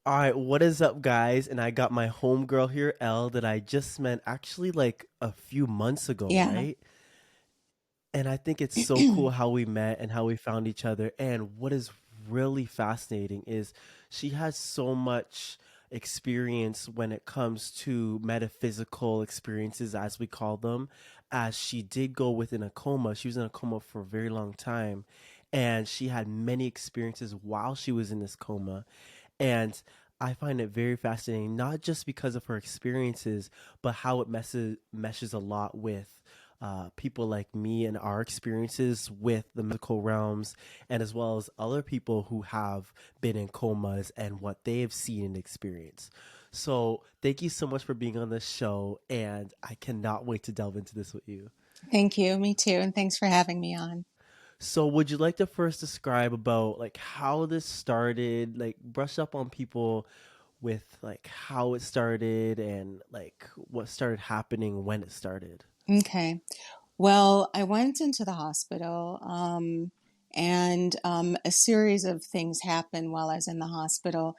All right, what is up, guys? And I got my homegirl here, Elle, that I just met actually like a few months ago, Yeah. right? And I think it's so cool how we met and how we found each other. And what is really fascinating is she has so much experience when it comes to metaphysical experiences, as we call them, as she did go within a coma. She was in a coma for a very long time. And she had many experiences while she was in this coma. And I find it very fascinating, not just because of her experiences, but how it meshes a lot with people like me and our experiences with the mythical realms, and as well as other people who have been in comas and what they have seen and experienced. So, thank you so much for being on this show, and I cannot wait to delve into this with you. Thank you. Me too. And thanks for having me on. So, would you like to first describe about like how this started, like brush up on people with like how it started and like what started happening when it started? Okay. Well, I went into the hospital, and a series of things happened while I was in the hospital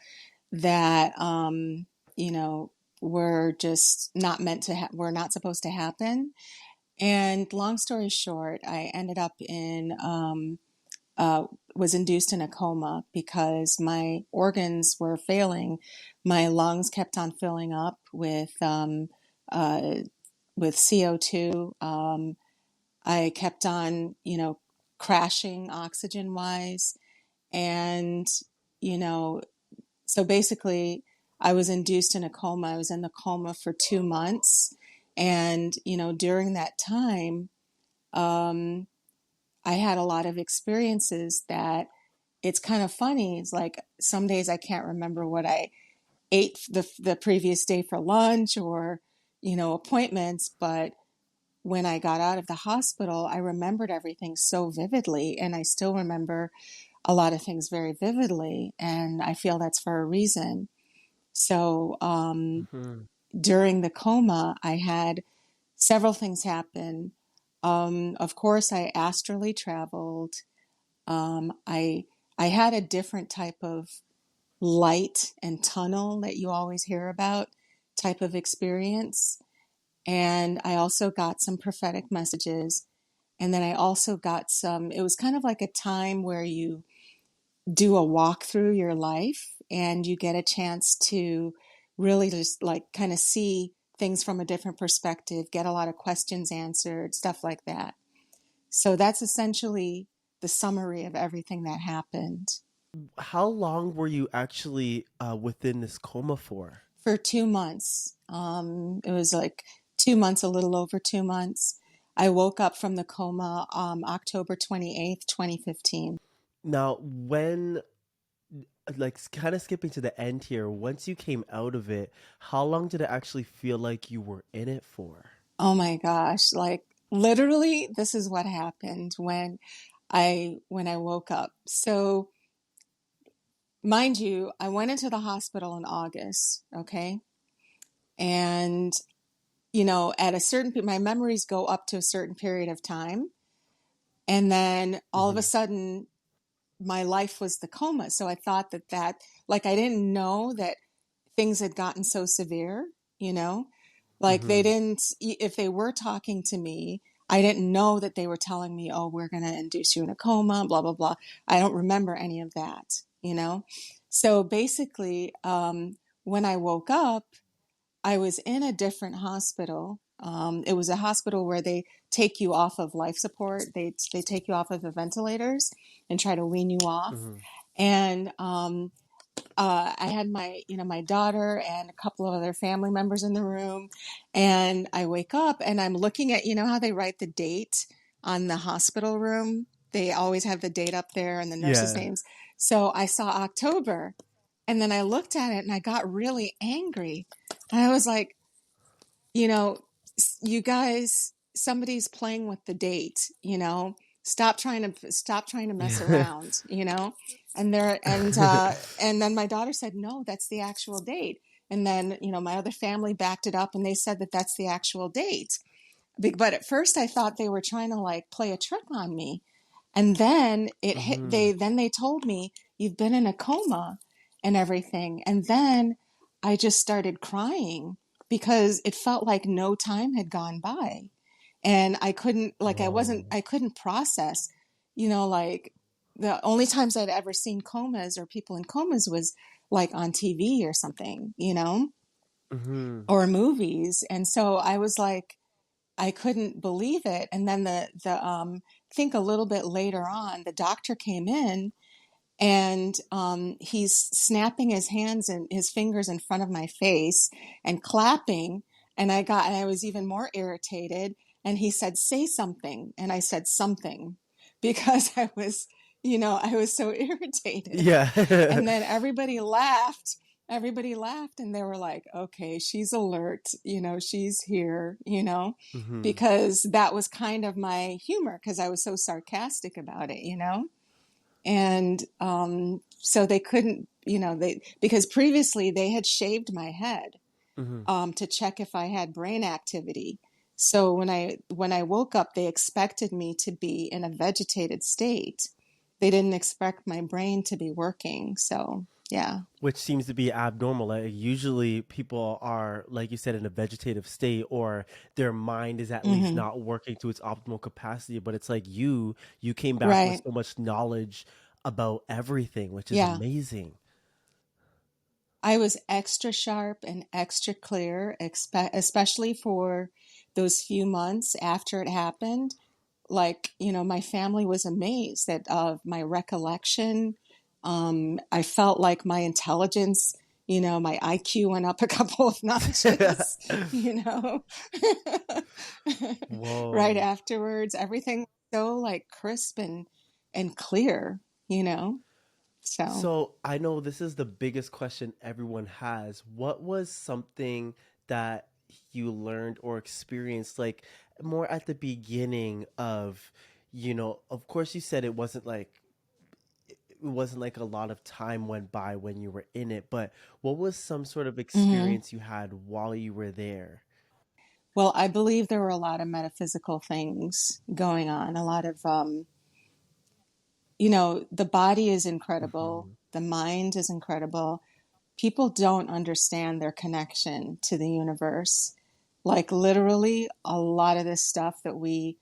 that, you know, were just not meant to were not supposed to happen. And long story short, I ended up uh, was induced in a coma because my organs were failing. My lungs kept on filling up uh, with CO2. I kept on, crashing oxygen wise. And, you know, so basically, I was induced in a coma. I was in the coma for 2 months. And, during that time, um, I had a lot of experiences that it's kind of funny. It's like some days I can't remember what I ate the previous day for lunch or, appointments. But when I got out of the hospital, I remembered everything so vividly. And I still remember a lot of things very vividly. And I feel that's for a reason. So Hmm. during the coma, I had several things happen. Of course, I astrally traveled. I had a different type of light and tunnel that you always hear about type of experience. And I also got some prophetic messages. And then I also got it was kind of like a time where you do a walk through your life and you get a chance to really just like kind of see things from a different perspective, get a lot of questions answered, stuff like that. So that's essentially the summary of everything that happened. How long were you actually within this coma for? For 2 months. It was like 2 months, a little over 2 months. I woke up from the coma October 28th, 2015. Now, when like kind of skipping to the end here, once you came out of it, how long did it actually feel like you were in it for? Oh my gosh, like literally this is what happened when I woke up. So, mind you, I went into the hospital in August, okay? And at a certain my memories go up to a certain period of time, and then all of a Hmm. sudden my life was the coma. So I thought that like I didn't know that things had gotten so severe, you know? Like they Hmm. didn't, if they were talking to me, I didn't know that they were telling me, oh, we're going to induce you in a coma, blah, blah, blah. I don't remember any of that. So basically, when I woke up, I was in a different hospital. It was a hospital where they take you off of life support. They take you off of the ventilators and try to wean you off. Hmm. And I had my daughter and a couple of other family members in the room. And I wake up and I'm looking at, how they write the date on the hospital room. They always have the date up there and the nurses' Yeah. names. So I saw October, and then I looked at it and I got really angry. And I was like, you know, you guys, somebody's playing with the date. Stop trying to mess Yeah. around. And then my daughter said, no, that's the actual date. And then, my other family backed it up and they said that that's the actual date. But at first I thought they were trying to like play a trick on me. And then it hit, Mm-hmm. then they told me, you've been in a coma and everything. And then I just started crying because it felt like no time had gone by. And I couldn't, like, Whoa. I couldn't process, like the only times I'd ever seen comas or people in comas was like on TV or something, Mm-hmm. or movies. And so I was like, I couldn't believe it. And then I think a little bit later on, the doctor came in and he's snapping his hands and his fingers in front of my face and clapping. And I was even more irritated. And he said, say something. And I said something because I was so irritated. Yeah. And then everybody laughed. Everybody laughed and they were like, okay, she's alert, she's here, Mm-hmm. because that was kind of my humor because I was so sarcastic about it, and so they couldn't, because previously they had shaved my head Mm-hmm. to check if I had brain activity. So when I woke up, they expected me to be in a vegetated state. They didn't expect my brain to be working. So yeah. Which seems to be abnormal. Like usually people are, like you said, in a vegetative state, or their mind is at least Hmm. not working to its optimal capacity. But it's like you came back with Right. so much knowledge about everything, which is Yeah. amazing. I was extra sharp and extra clear, especially for those few months after it happened. Like, my family was amazed at of my recollection. I felt like my intelligence, my IQ went up a couple of notches, right Whoa. afterwards. Everything was so like crisp and clear, you know. So, So I know this is the biggest question everyone has. What was something that you learned or experienced, like more at the beginning of, of course you said it wasn't like a lot of time went by when you were in it, but what was some sort of mhm. experience you had while you were there? Well, I believe there were a lot of metaphysical things going on, a lot of, the body is incredible, Hmm. the mind is incredible. People don't understand their connection to the universe. Like, literally, a lot of this stuff that we,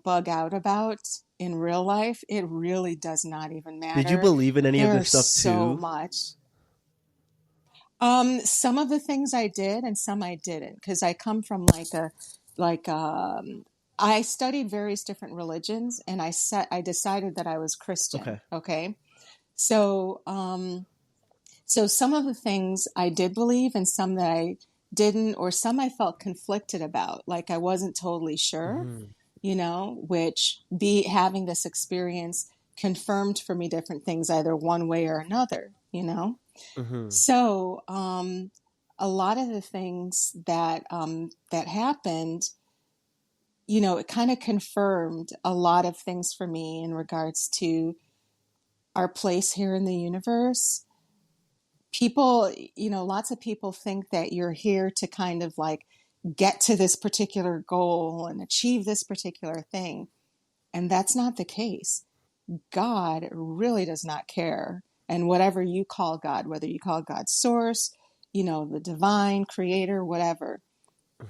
bug out about in real life, it really does not even Did you matter. believe in any of this There's stuff so too? much. Some of the things I did and some I didn't because I come from like I studied various different religions and I decided that I was Christian. Okay. Okay, so so some of the things I did believe and some that I didn't, or some I felt conflicted about, like I wasn't totally sure, Hmm. which be having this experience confirmed for me different things either one way or another. Hmm. So, a lot of the things that happened, it kind of confirmed a lot of things for me in regards to our place here in the universe. People, lots of people think that you're here to kind of like get to this particular goal and achieve this particular thing. And that's not the case. God really does not care. And whatever you call God, whether you call God source, the divine creator, whatever,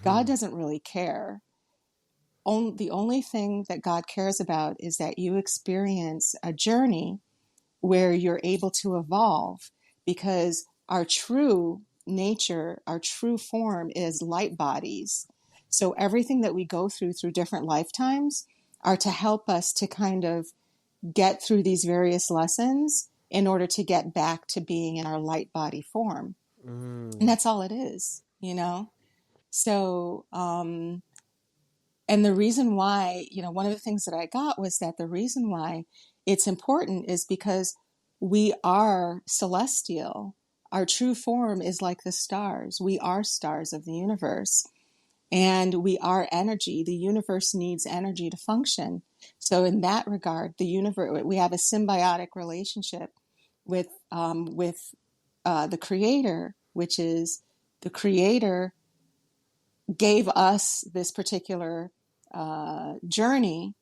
God Hmm. doesn't really care. The only thing that God cares about is that you experience a journey where you're able to evolve because our true nature, our true form is light bodies. So everything that we go through different lifetimes are to help us to kind of get through these various lessons in order to get back to being in our light body form. And Mm. that's all it is. So, and the reason why, one of the things that I got was that the reason why it's important is because we are celestial. Our true form is like the stars. We are stars of the universe. And we are energy. The universe needs energy to function. So in that regard, the universe, we have a symbiotic relationship with the creator, which is the creator gave us this particular journey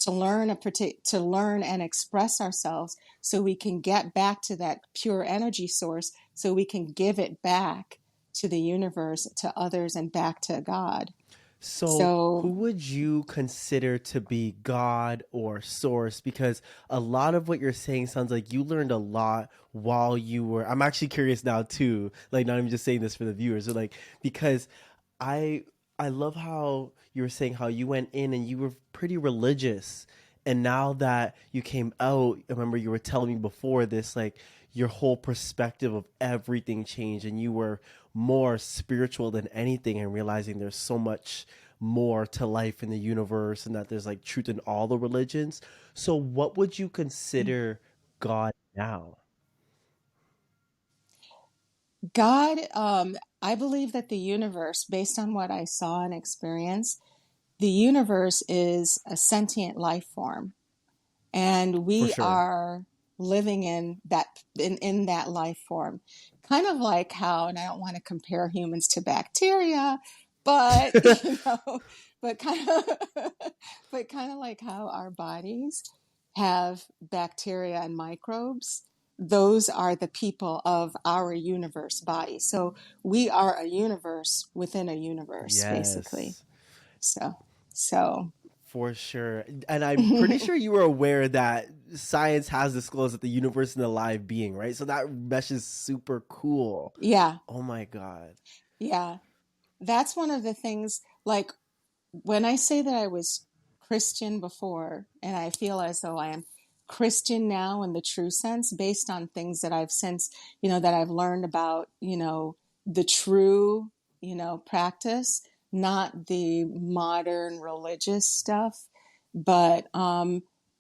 to learn and express ourselves so we can get back to that pure energy source so we can give it back to the universe, to others, and back to God. So, who So would you consider to be God or source? Because a lot of what you're saying sounds like you learned a lot while you were. I'm actually curious now too. Like, not even just saying this for the viewers, but like because I I love how you were saying how you went in and you were pretty religious, and now that you came out, I remember you were telling me before this, like your whole perspective of everything changed, and you were more spiritual than anything, and realizing there's so much more to life in the universe, and that there's like truth in all the religions. So, what would you consider God now? God, I believe that the universe, based on what I saw and experienced, the universe is a sentient life form, and For we sure. are living in that life form, kind of like how, and I don't want to compare humans to bacteria, but but kind of but kind of like how our bodies have bacteria and microbes. Those are the people of our universe body. So we are a universe within a universe, basically. Yes. So so For sure. And I'm pretty sure you were aware that science has disclosed that the universe is a live being, right? So that mesh is super cool. yeah, Oh my God. yeah. That's one of the things, like when I say that I was Christian before, and I feel as though I am Christian now in the true sense, based on things that I've since, that I've learned about, the true, practice, not the modern religious stuff. But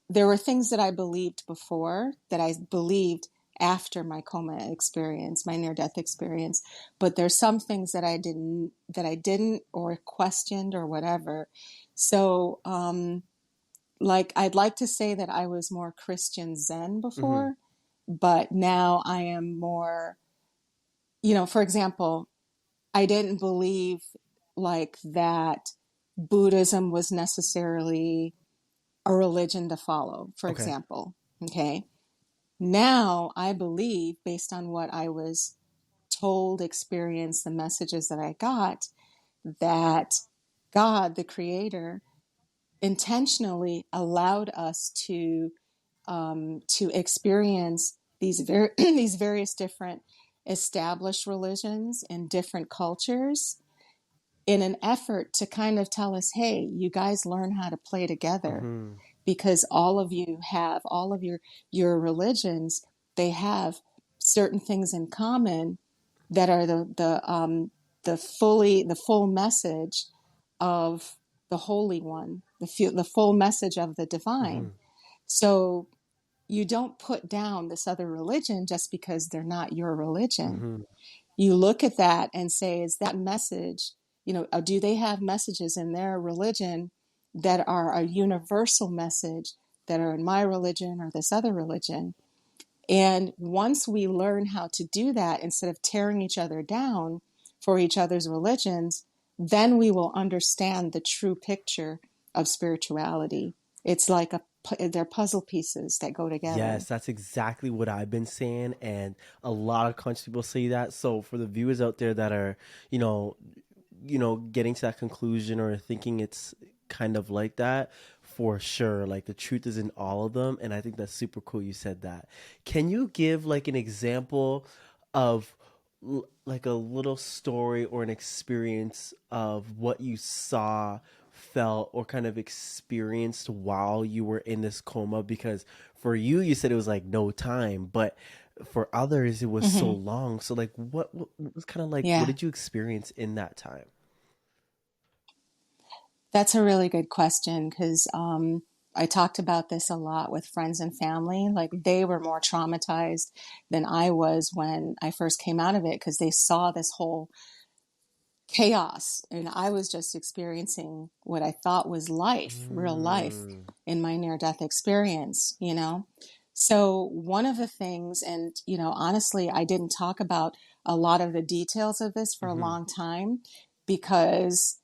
there were things that I believed before that I believed after my coma experience, my near death experience. But there's some things that I didn't or questioned or whatever. So like I'd like to say that I was more Christian Zen Hmm. before, but now I am more, for example, I didn't believe like that Buddhism was necessarily a religion to follow, for Okay. example. Okay. Now I believe, based on what I was told, experienced, the messages that I got, that God, the creator, intentionally allowed us to experience these various different established religions in different cultures in an effort to kind of tell us, hey, you guys learn how to play together, Hmm. because all of you have all of your religions, they have certain things in common that are the full message of the Holy One, the full message of the divine. Hmm. So you don't put down this other religion just because they're not your religion. Hmm. You look at that and say, is that message, do they have messages in their religion that are a universal message that are in my religion or this other religion? And once we learn how to do that, instead of tearing each other down for each other's religions, then we will understand the true picture of spirituality. It's like they're puzzle pieces that go together. Yes, that's exactly what I've been saying, and a lot of conscious people say that. So for the viewers out there that are, you know, getting to that conclusion or thinking it's kind of like that, for sure, like the truth is in all of them, and I think that's super cool. You said that. Can you give like an example of like a little story or an experience of what you saw, felt, or kind of experienced while you were in this coma? Because for you, you said it was like no time, but for others, it was so Hmm. long. So, like, what was kind of like, what Yeah, did you experience in that time? that's a really good question because I talked about this a lot with friends and family. Like they were more traumatized than I was when I first came out of it because they saw this whole chaos, and I was just experiencing what I thought was life, real life, Mm, in my near death experience. So one of the things, and honestly, I didn't talk about a lot of the details of this for a mm-hmm, long time because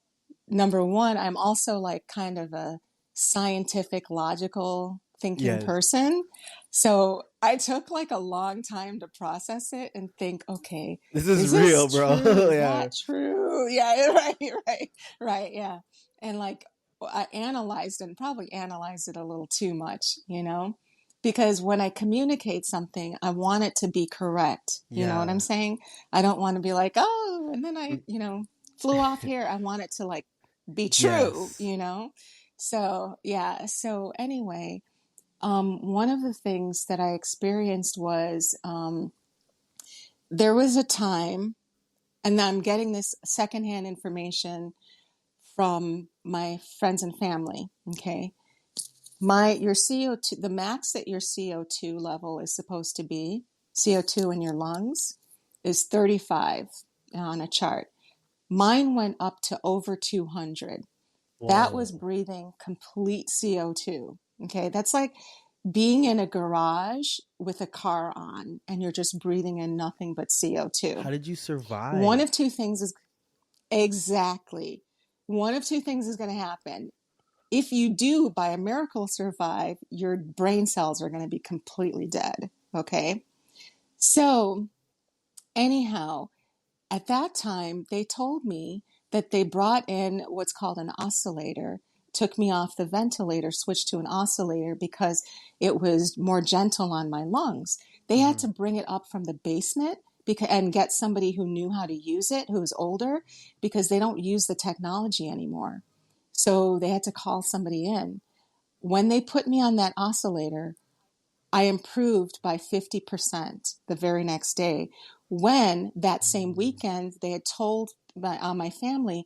number one, I'm also like kind of a scientific, logical thinking Yes. person. So I took like a long time to process it and think, okay, This is is real, this bro. true? Is Yeah. that true? Yeah, right, yeah. And like I analyzed and probably analyzed it a little too much, because when I communicate something, I want it to be correct. You know what I'm Yeah. saying? I don't want to be like, oh, and then I, Mm. flew off here. I want it to like be true, Yes. So, yeah. So, anyway, one of the things that I experienced was there was a time, and I'm getting this secondhand information from my friends and family. Okay. Your CO2, the max that your CO2 level is supposed to be, CO2 in your lungs, is 35 on a chart. Mine went up to over 200. That was Whoa. breathing complete CO2. Okay. That's like being in a garage with a car on and you're just breathing in nothing but How CO2. did you One survive? of two things is exactly one of two things is going to happen. If you do, by a miracle, survive, your brain cells are going to be completely dead. Okay. So, anyhow, at that time, they told me that they brought in what's called an oscillator, took me off the ventilator, switched to an oscillator because it was more gentle on my lungs. They had Hmm. to bring it up from the basement and get somebody who knew how to use it, who was older, because they don't use the technology anymore. So they had to call somebody in. When they put me on that oscillator, I improved by 50% the very next day. When that same weekend, they had told my family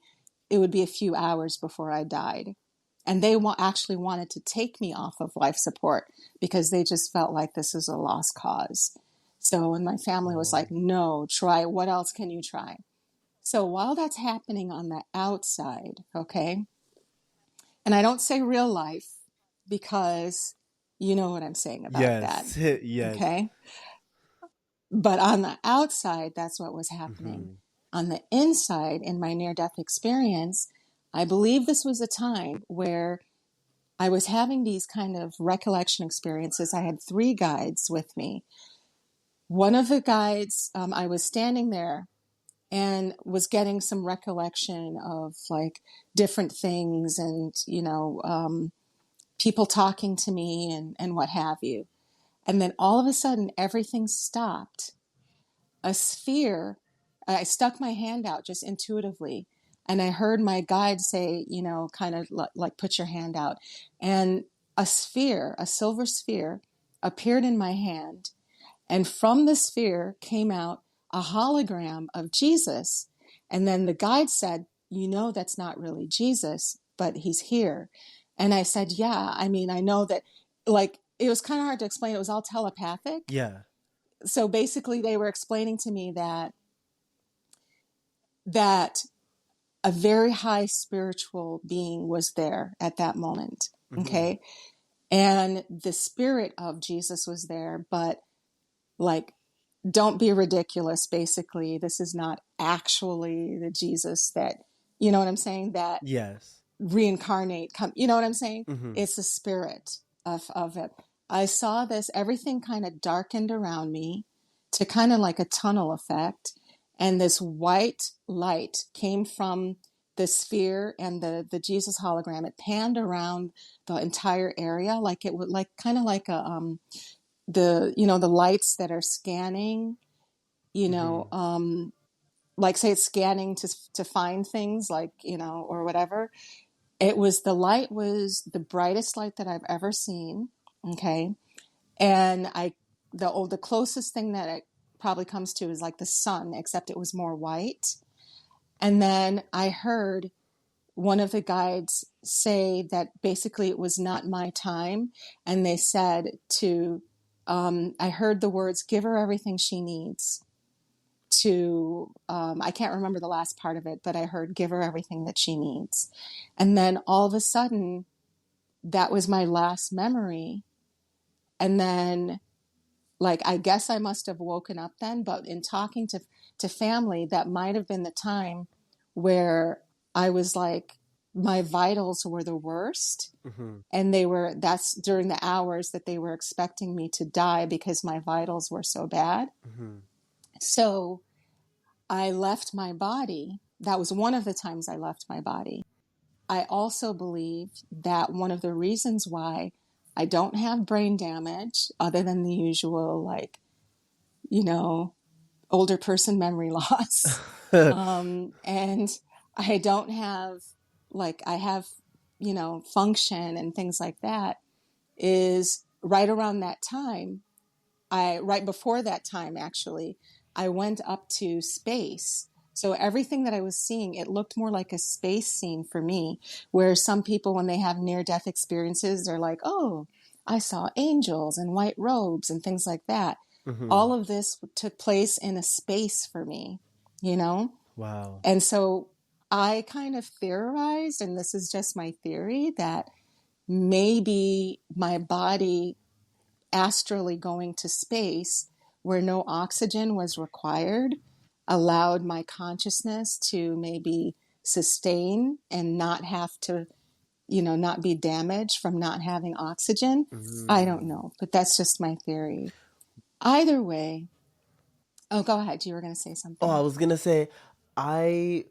it would be a few hours before I died. And they actually wanted to take me off of life support because they just felt like this is a lost cause. So, and my family was like, Whoa. no, try. What else can you try? So while that's happening on the outside, okay, and I don't say real life because you know what I'm saying about that. Yes. Yes. Okay. But on the outside, that's what was happening. Hmm. On the inside, in my near death experience, I believe this was a time where I was having these kind of recollection experiences. I had three guides with me. One of the guides, I was standing there and was getting some recollection of like different things and, people talking to me and what have you. And then all of a sudden, everything stopped. A sphere, I stuck my hand out just intuitively. And I heard my guide say, kind of like put your hand out. And a sphere, a silver sphere, appeared in my hand. And from the sphere came out a hologram of Jesus. And then the guide said, that's not really Jesus, but he's here. And I said, yeah, I mean, I know that, like, it was kind of hard to explain. It was all telepathic. Yeah. So basically, they were explaining to me that a very high spiritual being was there at that moment. Hmm. Okay. And the spirit of Jesus was there, but like, don't be ridiculous. Basically, this is not actually the Jesus that, you know what I'm saying, that Yes. reincarnate. You know what I'm saying? Hmm. It's the spirit of it. I saw this, everything kind of darkened around me to kind of like a tunnel effect. And this white light came from the sphere and the Jesus hologram. It panned around the entire area, like it would like kind of like the lights that are scanning, you know, Hmm. like say it's scanning to find things like, or whatever. The light was the brightest light that I've ever seen. Okay. And the closest thing that it probably comes to is like the sun, except it was more white. And then I heard one of the guides say that basically it was not my time. And they said I heard the words, give her everything she needs I can't remember the last part of it, but I heard, give her everything that she needs. And then all of a sudden, that was my last memory. And then, like, I guess I must have woken up then, but in talking to family, that might have been the time where I was like, my vitals were the worst. Mm-hmm. And that's during the hours that they were expecting me to die because my vitals were so bad. Mm-hmm. So I left my body. That was one of the times I left my body. I also believe that one of the reasons why I don't have brain damage, other than the usual, like, you know, older person memory loss, and I don't have, like, I have, function and things like that, is right around that time. Right before that time, actually, I went up to space. So everything that I was seeing, it looked more like a space scene for me, where some people, when they have near death experiences, they're like, oh, I saw angels and white robes and things like that. Mm-hmm. All of this took place in a space for me, you know? Wow. And so I kind of theorized, and this is just my theory, that maybe my body astrally going to space where no oxygen was required allowed my consciousness to maybe sustain and not have to, not be damaged from not having oxygen. I don't Mm. know, but that's just my theory. Either way, oh, go ahead. You were going to say Oh, I something. was gonna say, I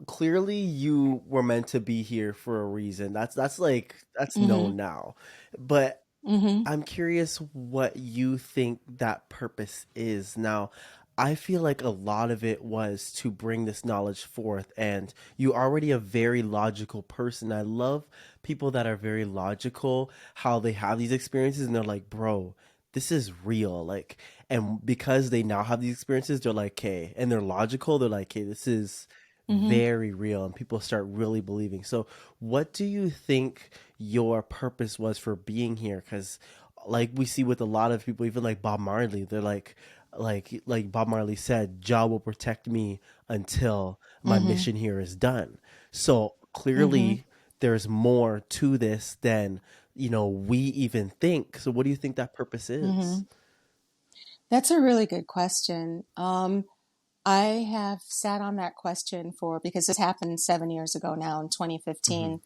clearly you were meant to be here for a reason. That's Mm-hmm. known now. But Mm-hmm. I'm curious what you think that purpose is. Now, I feel like a lot of it was to bring this knowledge forth, and you already a very logical person. I love people that are very logical, how they have these experiences, and they're like, bro, this is real. Like, and because they now have these experiences, they're like, okay, and they're logical, they're like, okay, this is Mm-hmm. very real, and people start really believing. So, what do you think your purpose was for being here? Because like we see with a lot of people, even like Bob Marley, they're like Bob Marley said, Jah will protect me until my Mm-hmm. mission here is done. So Mm-hmm. clearly there's more to this than we even think. So what do you think that purpose Mm-hmm. is? That's a really good question. I have sat on that question because this happened 7 years ago now in Mm-hmm. 2015.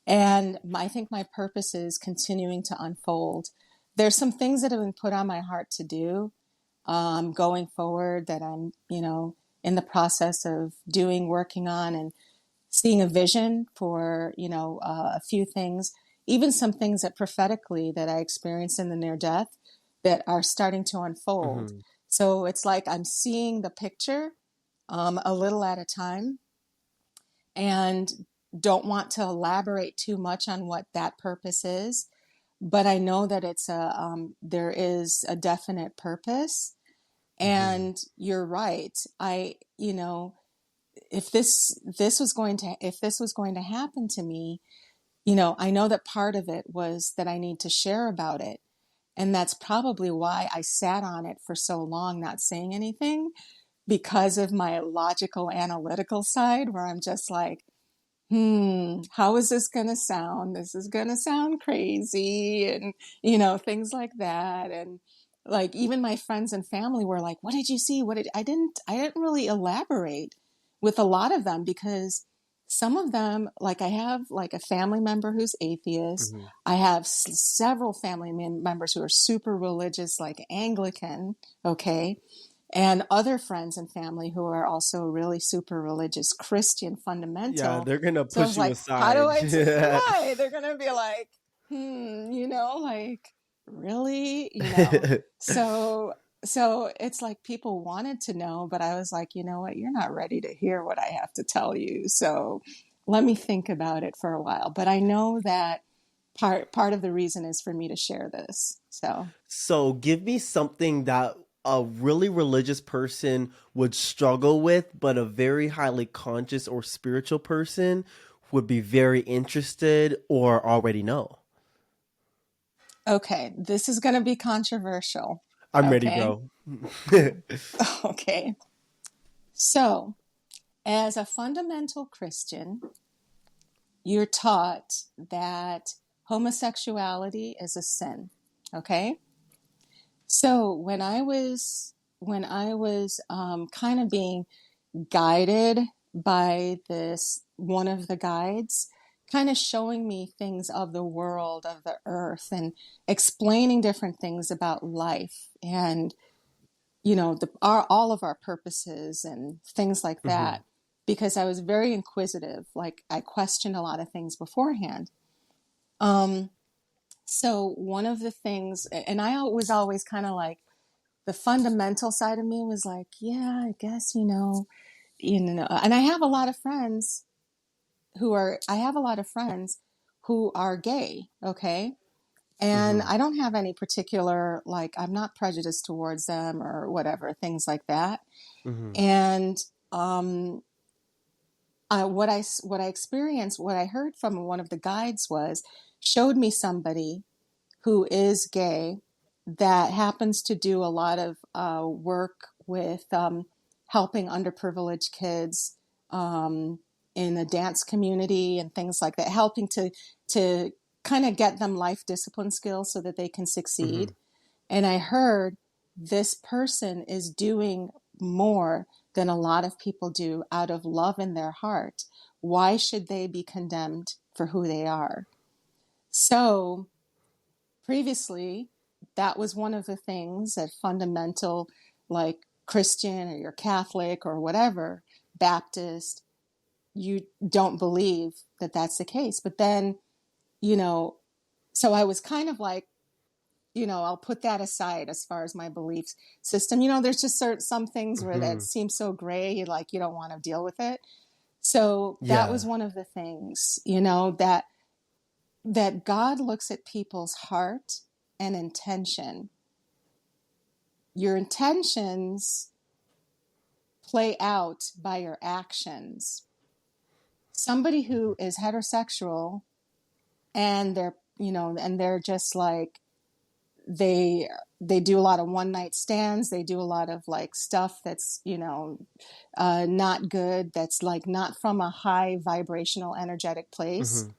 And I think my purpose is continuing to unfold. There's some things that have been put on my heart to do going forward that I'm, in the process of doing, working on, and seeing a vision for, a few things, even some things that prophetically that I experienced in the near death that are starting to unfold. Mm-hmm. So it's like I'm seeing the picture a little at a time and don't want to elaborate too much on what that purpose is. But I know that there is a definite purpose. Mm-hmm. And you're right. If this was going to happen to me, I know that part of it was that I need to share about it. And that's probably why I sat on it for so long, not saying anything, because of my logical analytical side, where I'm just like, how is this going to sound? This is going to sound crazy, and, things like that. And like, even my friends and family were like, what did you see? I didn't really elaborate with a lot of them because some of them, like, I have like a family member who's atheist. Mm-hmm. I have several family members who are super religious, like Anglican. Okay. And other friends and family who are also really super religious, Christian, Yeah, fundamental. they're gonna So I push was you like, how do aside. right? They're going to be like, like, really? So, so it's like people wanted to know, but I was like, you know what? You're not ready to hear what I have to tell you. So let me think about it for a while. But I know that part of the reason is for me to share this. So, So give me something that a really religious person would struggle with, but a very highly conscious or spiritual person would be very interested or already know. okay, this is going to be controversial. I'm ready, Okay. bro. Okay. So, as a fundamental Christian, you're taught that homosexuality is a sin. Okay. So when I was kind of being guided by this one of the guides, kind of showing me things of the world, of the earth, and explaining different things about life and, all of our purposes and things like Mm-hmm. that. Because I was very inquisitive, like I questioned a lot of things beforehand. Um, so one of the things, and I was always kind of like, the fundamental side of me was like, yeah, I guess, and I have a lot of friends I have a lot of friends who are gay, okay? And Mm-hmm. I don't have any particular, like, I'm not prejudiced towards them or whatever, things like that. Mm-hmm. And um, what I experienced, what I heard from one of the guides was, showed me somebody who is gay that happens to do a lot of work with helping underprivileged kids um, in the dance community and things like that, helping to kind of get them life discipline skills so that they can Mm-hmm. succeed. And I heard this person is doing more than a lot of people do out of love in their heart. Why should they be condemned for who they are? So previously, that was one of the things that fundamental, like Christian or you're Catholic or whatever, Baptist, you don't believe that that's the case. But then, you know, so I was kind of like, I'll put that aside as far as my belief system. There's just some things where that Mm-hmm. seem so gray, like you don't want to deal with it. So that was Yeah. one of the things, that God looks at people's heart and intention. Your intentions play out by your actions. Somebody who is heterosexual and they're just like they do a lot of one night stands. They do a lot of like stuff that's not good. That's like not from a high vibrational energetic place. Mm-hmm.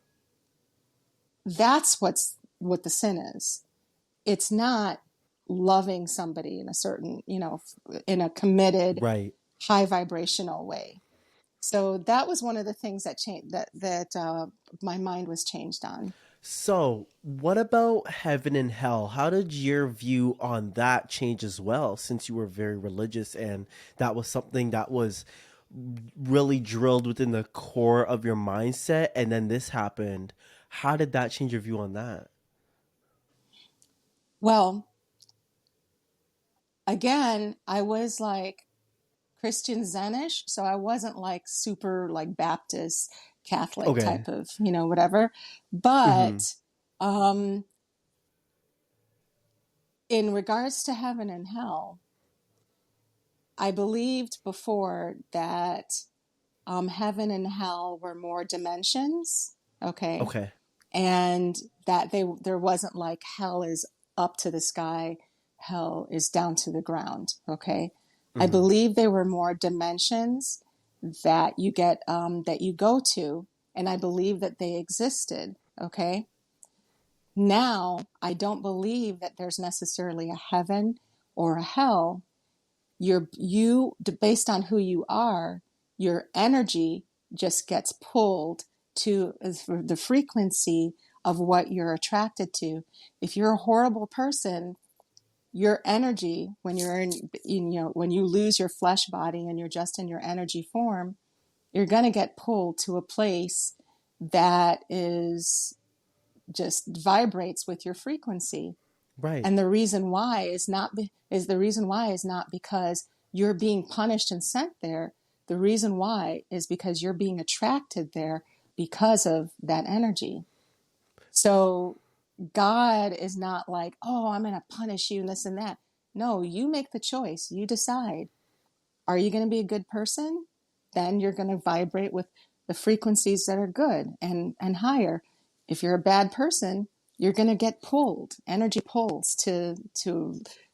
That's what the sin is. It's not loving somebody in a certain in a committed Right. high vibrational way. So that was one of the things that changed that my mind was changed on. So, what about heaven and hell? How did your view on that change as well, since you were very religious and that was something that was really drilled within the core of your mindset, and then this happened? How did that change your view on that? Well, again, I was like Christian Zenish, so I wasn't like super like Baptist Catholic Okay. type of whatever. Mm-hmm. But um, in regards to heaven and hell, I believed before that heaven and hell were more dimensions. Okay, Okay. and that there wasn't like hell is up to the sky, hell is down to the ground. Okay, I Mm-hmm. believe there were more dimensions that you get that you go to, and I believe that they existed. Okay, now I don't believe that there's necessarily a heaven or a hell. You based on who you are, your energy just gets pulled to the frequency of what you're attracted to. If you're a horrible person, your energy, when you're when you lose your flesh body and you're just in your energy form, you're going to get pulled to a place that is just vibrates with your frequency. Right. And the reason why is not because you're being punished and sent there. The reason why is because you're being attracted there because of that energy. So God is not like, oh, I'm going to punish you and this and that. No, you make the choice. You decide. Are you going to be a good person? Then you're going to vibrate with the frequencies that are good and higher. If you're a bad person, you're going to get pulled, energy pulls to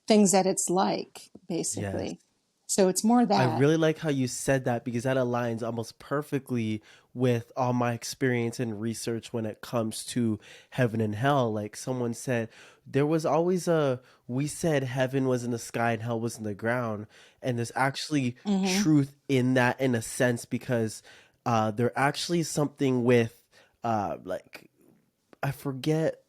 things that it's like, Yes. basically. So it's more I that. really like how you said that because that aligns almost perfectly with all my experience and research when it comes to heaven and hell. Like someone said, there was always a, we said heaven was in the sky and hell was in the ground. And there's actually Mm-hmm. truth in that in a sense because there actually is something with like I forget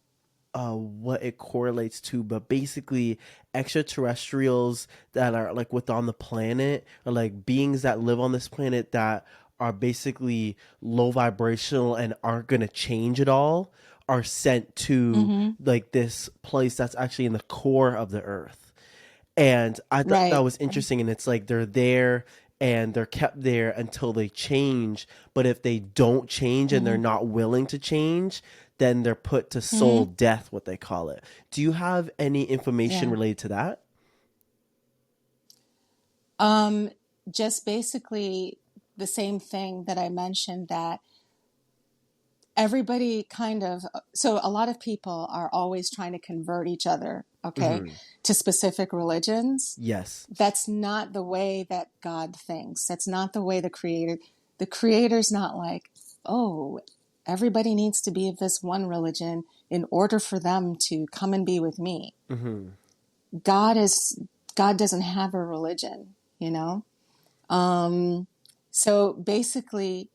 what it correlates to, but basically extraterrestrials that are like with on the planet or like beings that live on this planet that are basically low vibrational and aren't gonna change at all are sent to Mm-hmm. like this place that's actually in the core of the earth. And I thought that Right. was interesting. And it's like they're there and they're kept there until they change. But if they don't change and they're Mm-hmm. not willing to change, then they're put to soul Mm-hmm. death, what they call it. Do you have any information Yeah. related to that? Um, just basically the same thing that I mentioned, that everybody kind of, so a lot of people are always trying to convert each other, okay, Hmm. to specific religions. Yes. That's not the way that God thinks. That's not the way the creator's not like, oh, everybody needs to be of this one religion in order for them to come and be with me. Hmm. God is, God doesn't have a religion, you know? Um, so basically,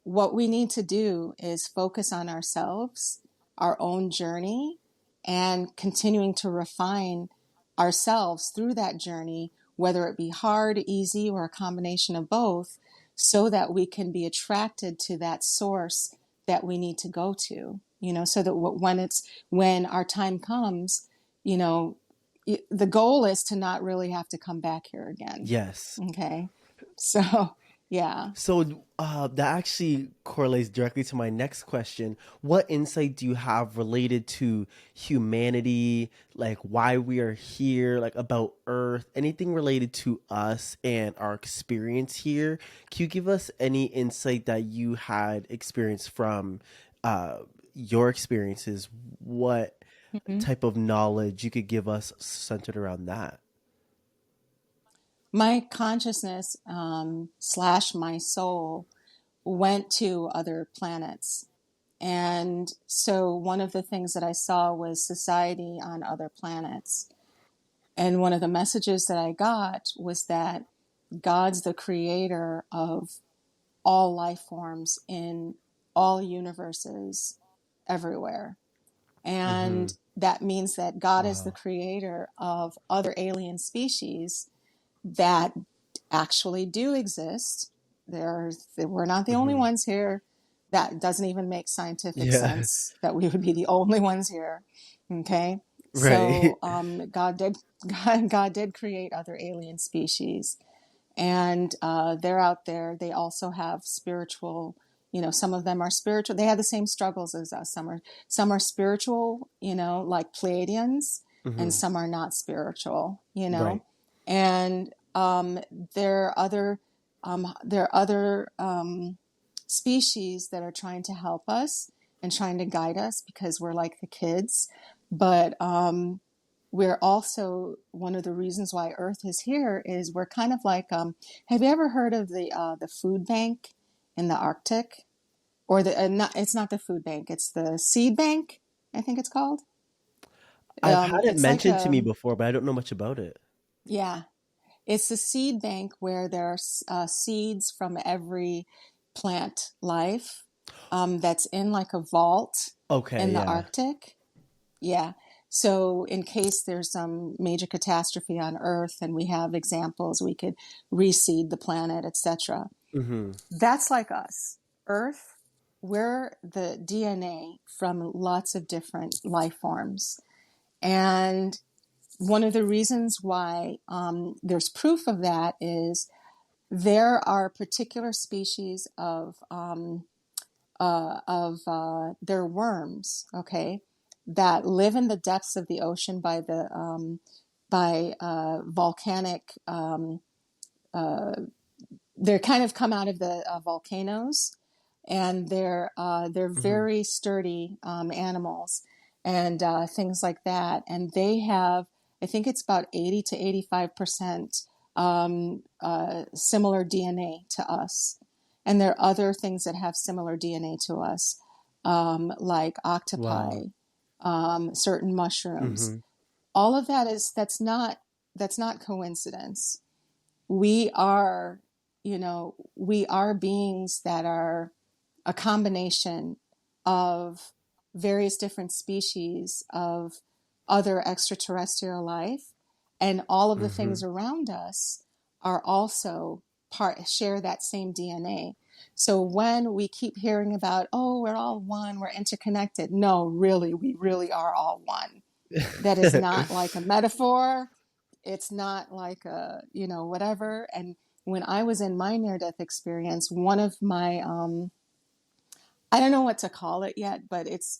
what we need to do is focus on ourselves, our own journey, and continuing to refine ourselves through that journey, whether it be hard, easy, or a combination of both, so that we can be attracted to that source that we need to go to, you know, so that when our time comes, you know, the goal is to not really have to come back here again. Yes. Okay. So, yeah. So that actually correlates directly to my next question. What insight do you have related to humanity, like why we are here, like about Earth, anything related to us and our experience here? Can you give us any insight that you had experienced from uh, your experiences? What Mhm. type of knowledge you could give us centered around that? My consciousness slash my soul went to other planets. And so one of the things that I saw was society on other planets. And one of the messages that I got was that God's the creator of all life forms in all universes everywhere. Mm-hmm. And that means that God is the Wow. creator of other alien species that actually do exist. We're not the only Mm-hmm. ones here. That doesn't even make scientific Yeah. sense that we would be the only ones here. Okay, Right. so God did create other alien species, and they're out there. They also have spiritual. You know, some of them are spiritual. They have the same struggles as us. Some are spiritual. You know, like Pleiadians, Mm-hmm. and some are not spiritual. You know, Right. and there are other species that are trying to help us and trying to guide us because we're like the kids, but we're also one of the reasons why Earth is here is we're kind of like have you ever heard of the food bank in the Arctic, or the not, it's not the food bank, it's the seed bank, I think it's called. I've had it It's like mentioned to me before, but I don't know much about it. yeah, it's a seed bank where there are seeds from every plant life that's in like a vault Okay, in the yeah. Arctic. Yeah. So, in case there's some major catastrophe on Earth and we have examples, we could reseed the planet, etc. Hmm. That's like us. Earth, we're the DNA from lots of different life forms. And one of the reasons why there's proof of that is there are particular species of their worms, okay, that live in the depths of the ocean by volcanic. Uh, they're kind of come out of the volcanoes, and they're Hmm. very sturdy animals and things like that. And they have, I think it's about 80 to 85% similar DNA to us. And there are other things that have similar DNA to us, like Wow. octopi, certain mushrooms. Mm-hmm. All of that is that's not coincidence. We are, we are beings that are a combination of various different species of other extraterrestrial life, and all of the Mm-hmm. things around us are also share that same DNA. So when we keep hearing about, oh, we're all one, we're interconnected, no, really, we really are all one. That is not like a metaphor. It's not like a, whatever. And when I was in my near death experience, one of my I don't know what to call it yet, but it's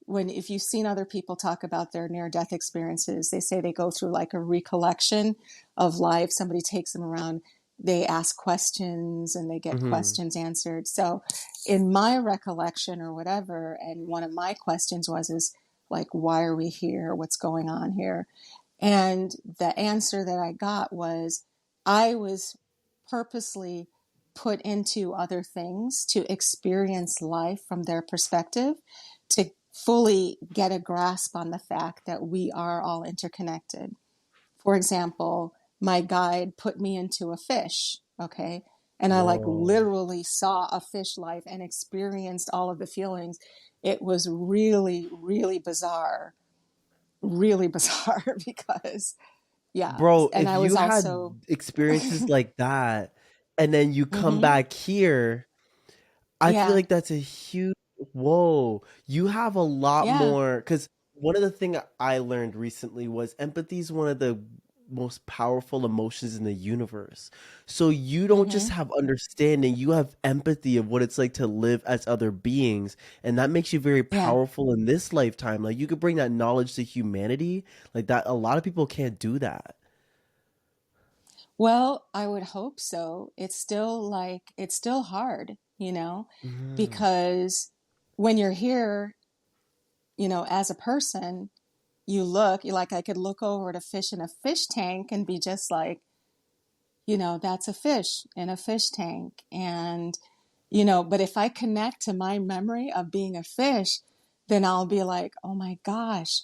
when, if you've seen other people talk about their near death experiences, they say they go through like a recollection of life. Somebody takes them around, they ask questions and they get Mm-hmm. questions answered. So in my recollection or whatever, and one of my questions is like, why are we here? What's going on here? And the answer that I got was, I was purposely put into other things to experience life from their perspective, to fully get a grasp on the fact that we are all interconnected. For example, my guide put me into a fish, okay? And I like Whoa. literally saw a fish life and experienced all of the feelings. It was really, really bizarre because yeah. Bro, And if I you was had also, experiences like that and then you come mm-hmm. back here, I feel Yeah. like that's a huge whoa. You have a lot Yeah. more because one of the thing I learned recently was empathy is one of the most powerful emotions in the universe. So you don't just Mm-hmm. have understanding, you have empathy of what it's like to live as other beings, and that makes you very Yeah. powerful in this lifetime. Like you could bring that knowledge to humanity, like that a lot of people can't do that. Well, I would hope so. It's still hard, Mhm. because when you're here, as a person, you like, I could look over at a fish in a fish tank and be just like, that's a fish in a fish tank. And, but if I connect to my memory of being a fish, then I'll be like, oh my gosh,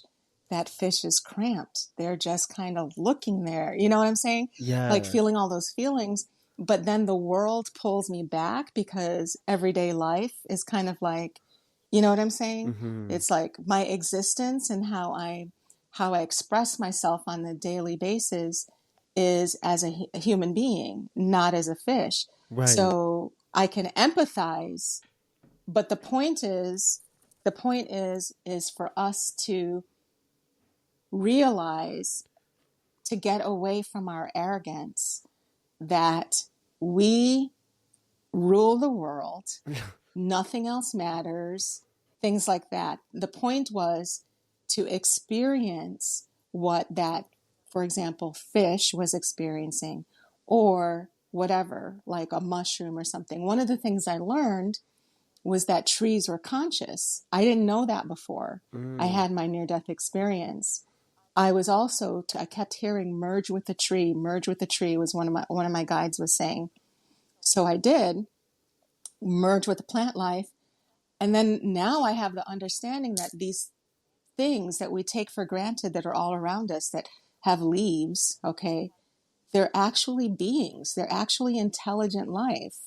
that fish is cramped. They're just kind of looking there. You know what I'm saying? Like Yeah. feeling all those feelings. But then the world pulls me back because everyday life is kind of like, you know what I'm saying? Mhm. It's like my existence and how I express myself on the daily basis is as a human being, not as a fish. Right. So I can empathize, but the point is for us to realize, to get away from our arrogance, that we rule the world, nothing else matters, things like that. The point was to experience what that, for example, fish was experiencing, or whatever, like a mushroom or something. One of the things I learned was that trees were conscious. I didn't know that before. I Mm. had my near death experience. I was also, I kept hearing merge with the tree, merge with the tree was one of my guides was saying. So I did merge with the plant life. And then now I have the understanding that these things that we take for granted that are all around us that have leaves, okay, they're actually beings. They're actually intelligent life.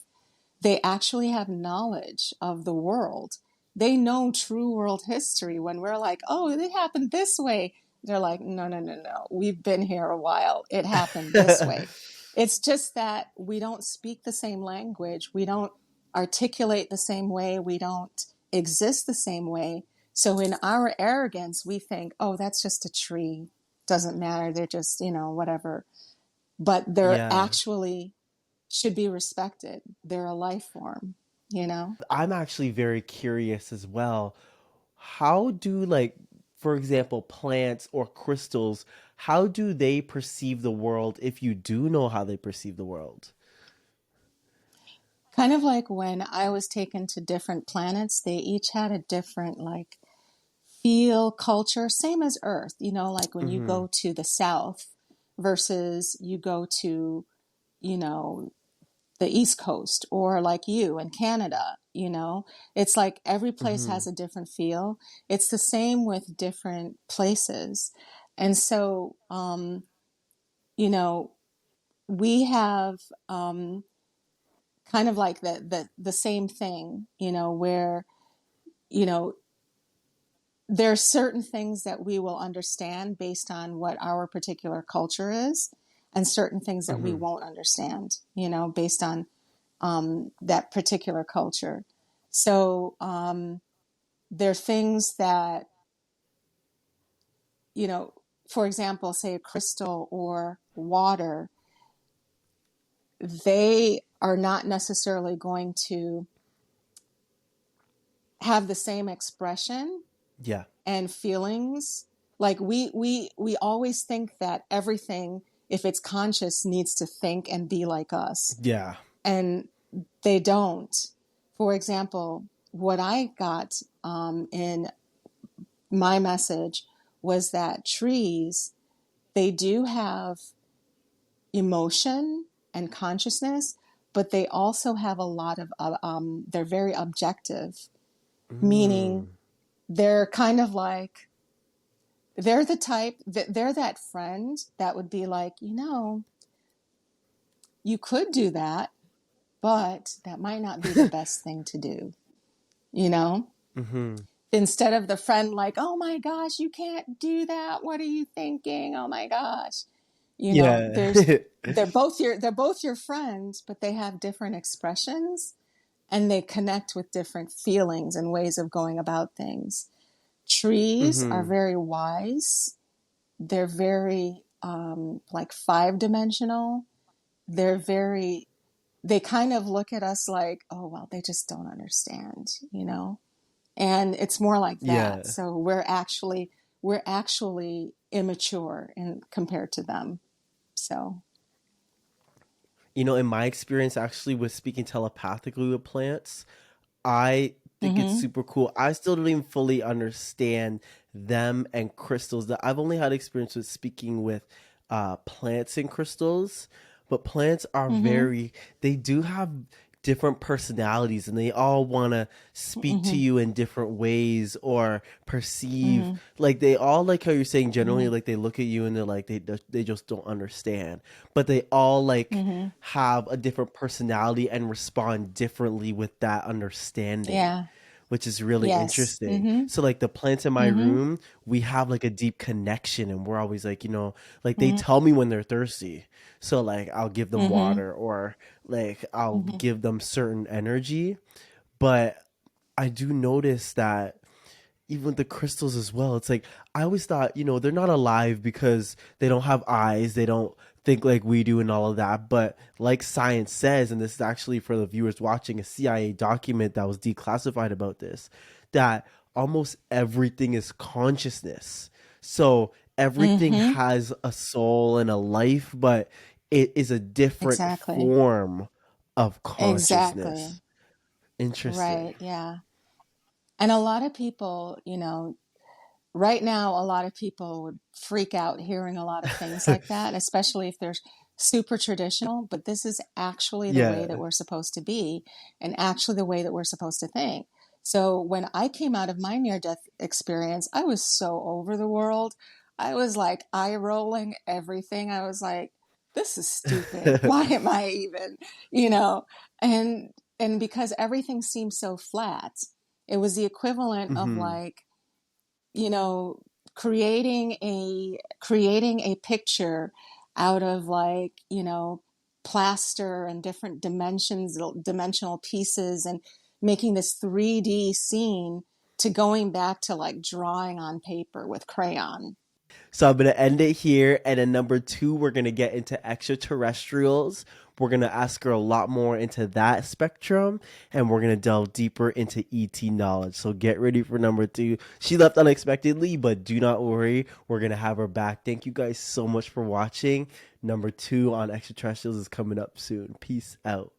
They actually have knowledge of the world. They know true world history. When we're like, oh, it happened this way, they're like, no, no, no, no. We've been here a while. It happened this way. It's just that we don't speak the same language. We don't articulate the same way. We don't exist the same way. So in our arrogance, we think, oh, that's just a tree. Doesn't matter. They're just, whatever. But they're Yeah. actually should be respected. They're a life form. I'm actually very curious as well. How do like for example plants or crystals, how do they perceive the world if you do know how they perceive the world? Kind of like when I was taken to different planets, they each had a different like feel, culture, same as Earth. Like when you Mhm. go to the south versus you go to, you know, the East Coast, or like you in Canada, it's like every place Mm-hmm. has a different feel. It's the same with different places. And so, you know, we have kind of like the same thing, where, you know, there are certain things that we will understand based on what our particular culture is, and certain things that we Mm-hmm. won't understand, based on that particular culture. So there are things that, you know, for example, say a crystal or water, they are not necessarily going to have the same expression Yeah. and feelings. Like we always think that everything, if it's conscious, needs to think and be like us, Yeah. and they don't. For example, what I got in my message was that trees, they do have emotion and consciousness, but they also have a lot of they're very objective, meaning Mm. they're kind of like, they're the type that they're that friend that would be like, you could do that, but that might not be the best thing to do, you know? Mm-hmm. Instead of the friend like, oh my gosh, you can't do that. What are you thinking? Oh my gosh. Yeah. There's they're both your friends, but they have different expressions, and they connect with different feelings and ways of going about things. Trees are Mm-hmm. very wise. They're very like 5 dimensional. They're very, they kind of look at us like, oh, well, they just don't understand. And it's more like that. Yeah. So we're actually immature in compared to them. So, In my experience, actually, with speaking telepathically with plants, I think it's mm-hmm, super cool. I still don't even fully understand them and crystals. That I've only had experience with speaking with plants and crystals, but plants are mm-hmm, they do have different personalities and they all want to speak to mm-hmm, you in different ways or perceive, mm-hmm, like they all, like how you're saying, generally mm-hmm, like they look at you and they're like they just don't understand, but they all like mm-hmm. have a different personality and respond differently with that understanding, Yeah. which is really Yes. interesting. Mm-hmm. So like the plants in my Mm-hmm. room, we have like a deep connection and we're always like, like they Mm-hmm. tell me when they're thirsty. So like I'll give them Mm-hmm. water or like I'll Mm-hmm. give them certain energy. But I do notice that even with the crystals as well, it's like I always thought, they're not alive because they don't have eyes, they don't think like we do and all of that. But like science says, and this is actually for the viewers watching a CIA document that was declassified about this, that almost everything is consciousness. So everything Mm-hmm. has a soul and a life, but it is a different Exactly. form of Exactly. consciousness. Interesting. Right. Yeah. And a lot of people, right now, a lot of people would freak out hearing a lot of things like that, especially if they're super traditional. But this is actually the way that Yeah. we're supposed to be, and actually the way that we're supposed to think. So when I came out of my near death experience, I was so over the world. I was like eye rolling everything. I was like, this is stupid. Why am I even, you know? And because everything seemed so flat, it was the equivalent of Hmm. like, you know, creating a picture out of like, plaster and different dimensional pieces, and making this 3D scene, to going back to like drawing on paper with crayon. So I'm gonna end it here, and then number two, we're gonna get into extraterrestrials. We're gonna ask her a lot more into that spectrum, and we're gonna delve deeper into ET knowledge. So get ready for number two. She left unexpectedly, but do not worry, we're gonna have her back. Thank you guys so much for watching. Number two on extraterrestrials is coming up soon. Peace out.